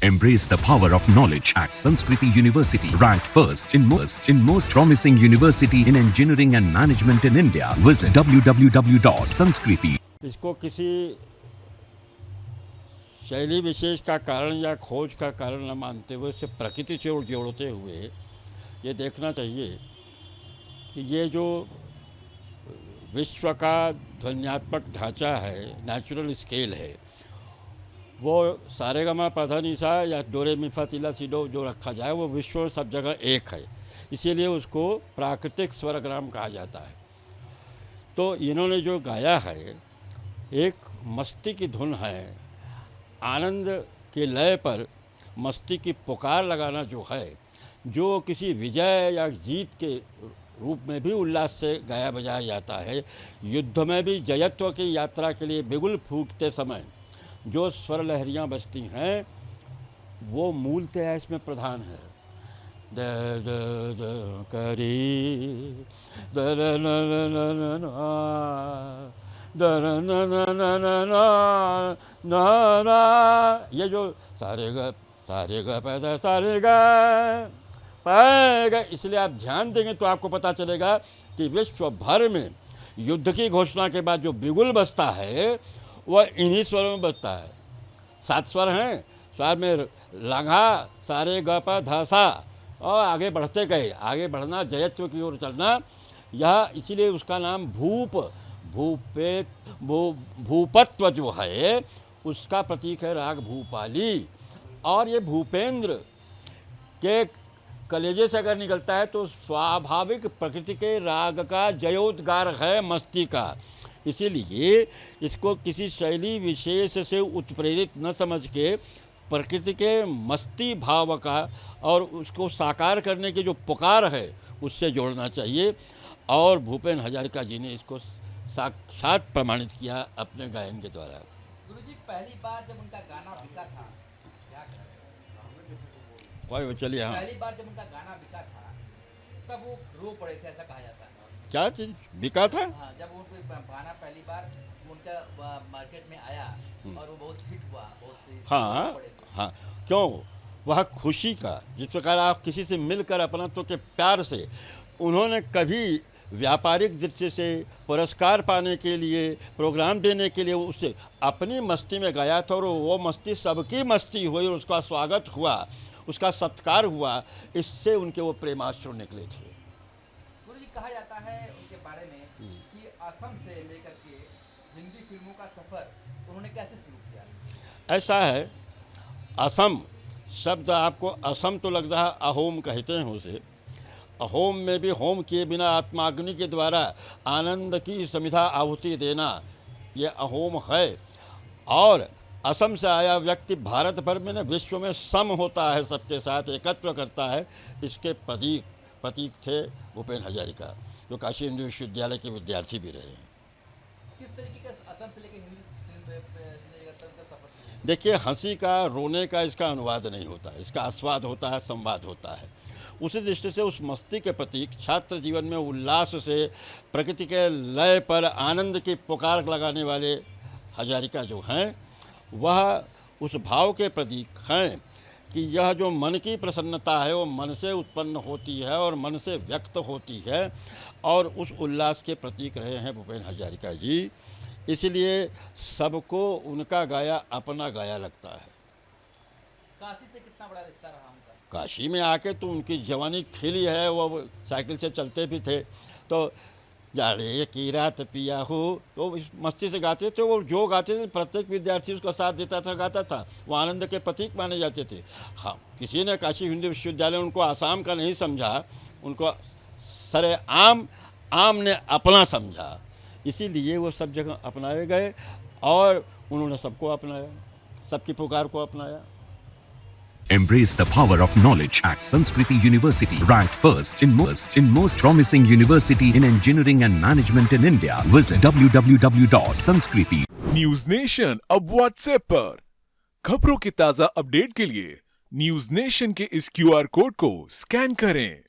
Embrace the power of knowledge at Sanskriti University, ranked first in most promising university in engineering and management in India. Visit www.sanskriti. इसको किसी शैली विशेष का कारण या खोज का कारण न मानते हुए इसे प्रकृति से जोड़ते हुए ये देखना चाहिए कि ये जो विश्व का ध्वन्यात्मक ढांचा है, नेचुरल स्केल है, वो सारेगामा पधा निसा या डोरे मिफा तिला सिडो जो रखा जाए वो विश्व में सब जगह एक है, इसीलिए उसको प्राकृतिक स्वरग्राम कहा जाता है। तो इन्होंने जो गाया है एक मस्ती की धुन है, आनंद के लय पर मस्ती की पुकार लगाना जो है, जो किसी विजय या जीत के रूप में भी उल्लास से गाया बजाया जाता है। युद्ध में भी जयत्व की यात्रा के लिए बिगुल फूटते समय जो स्वर लहरियाँ बजती हैं वो मूलतः इसमें प्रधान है। द द द करी द र न न न द र न न न न न, ये जो सारे ग पैदा सारे ग पाएगा, इसलिए आप ध्यान देंगे तो आपको पता चलेगा कि विश्व भर में युद्ध की घोषणा के बाद जो बिगुल बजता है वह इन्हीं स्वरों में बजता है। 7 स्वर हैं, स्वर में लांघा सारे ग प ध सा, और आगे बढ़ते गए, आगे बढ़ना, जयत्व की ओर चलना, यह इसीलिए उसका नाम भूपत्व जो है उसका प्रतीक है राग भूपाली। और ये भूपेंद्र के कलेजे से अगर निकलता है तो स्वाभाविक प्रकृति के राग का जयोद्गार है, मस्ती का। इसीलिए इसको किसी शैली विशेष से उत्प्रेरित न समझ के प्रकृति के मस्ती भाव का और उसको साकार करने की जो पुकार है उससे जोड़ना चाहिए। और भूपेन हजारिका जी ने इसको साक्षात प्रमाणित किया अपने गायन के द्वारा। गुरुजी, पहली बार जब उनका गाना बिका था, कोई चलिए, हाँ, पहली बार जब उनका गाना बिका था तब वो रो पड़े थे, ऐसा कहा जाता है। क्या चीज बिका था? हाँ, जब उनको गाना पहली बार उनका मार्केट में आया और वो बहुत हिट हुआ, बहुत हाँ हाँ, क्यों? वह खुशी का, जिस प्रकार आप किसी से मिलकर अपनत्व के प्यार से, उन्होंने कभी व्यापारिक दृष्टि से पुरस्कार पाने के लिए, प्रोग्राम देने के लिए उससे अपनी मस्ती में गाया था और वो मस्ती सबकी मस्ती हुई, उसका स्वागत हुआ, उसका सत्कार हुआ, इससे उनके वो प्रेमाश्रु निकले थे। गुरुजी, कहा जाता है उनके बारे में कि असम से लेकर के हिंदी फिल्मों का सफ़र उन्होंने कैसे शुरू किया? ऐसा है, असम शब्द आपको असम तो लगता है अहोम कहते हैं उसे। अहोम में भी होम किए बिना आत्माग्नि के द्वारा आनंद की समिधा आहुति देना, ये अहोम है। और असम से आया व्यक्ति भारत भर में न विश्व में सम होता है, सबके साथ एकत्व करता है, इसके प्रतीक थे भूपेन हजारिका, जो काशी हिंदू विश्वविद्यालय के विद्यार्थी भी रहे हैं। किस तरीके का असम से लेकर हिंदी तक का सफर? देखिए, हंसी का, रोने का इसका अनुवाद नहीं होता है, इसका आस्वाद होता है, संवाद होता है। उसी दृष्टि से उस मस्ती के प्रतीक छात्र जीवन में उल्लास से प्रकृति के लय पर आनंद की पुकार लगाने वाले हजारिका जो हैं, वह उस भाव के प्रतीक हैं कि यह जो मन की प्रसन्नता है वो मन से उत्पन्न होती है और मन से व्यक्त होती है, और उस उल्लास के प्रतीक रहे हैं भूपेन हजारिका जी। इसलिए सबको उनका गाया अपना गाया लगता है। काशी से कितना बड़ा रिश्ता रहा उनका? काशी में आके तो उनकी जवानी खिली है, वो साइकिल से चलते भी थे, तो जाड़े की रात पिया हो तो इस मस्ती से गाते थे। वो जो गाते थे प्रत्येक विद्यार्थी उसका साथ देता था, गाता था, वो आनंद के प्रतीक माने जाते थे। हाँ, किसी ने काशी हिंदू विश्वविद्यालय उनको आसाम का नहीं समझा, उनको सरे आम ने अपना समझा, इसीलिए वो सब जगह अपनाए गए और उन्होंने सबको अपनाया, सबकी पुकार को अपनाया। Embrace the power of knowledge at Sanskriti University, ranked first in most promising university in engineering and management in India. Visit www.sanskriti. News nation अब व्हाट्सएप पर खबरों की ताजा अपडेट के लिए न्यूज नेशन के इस QR कोड को स्कैन करें।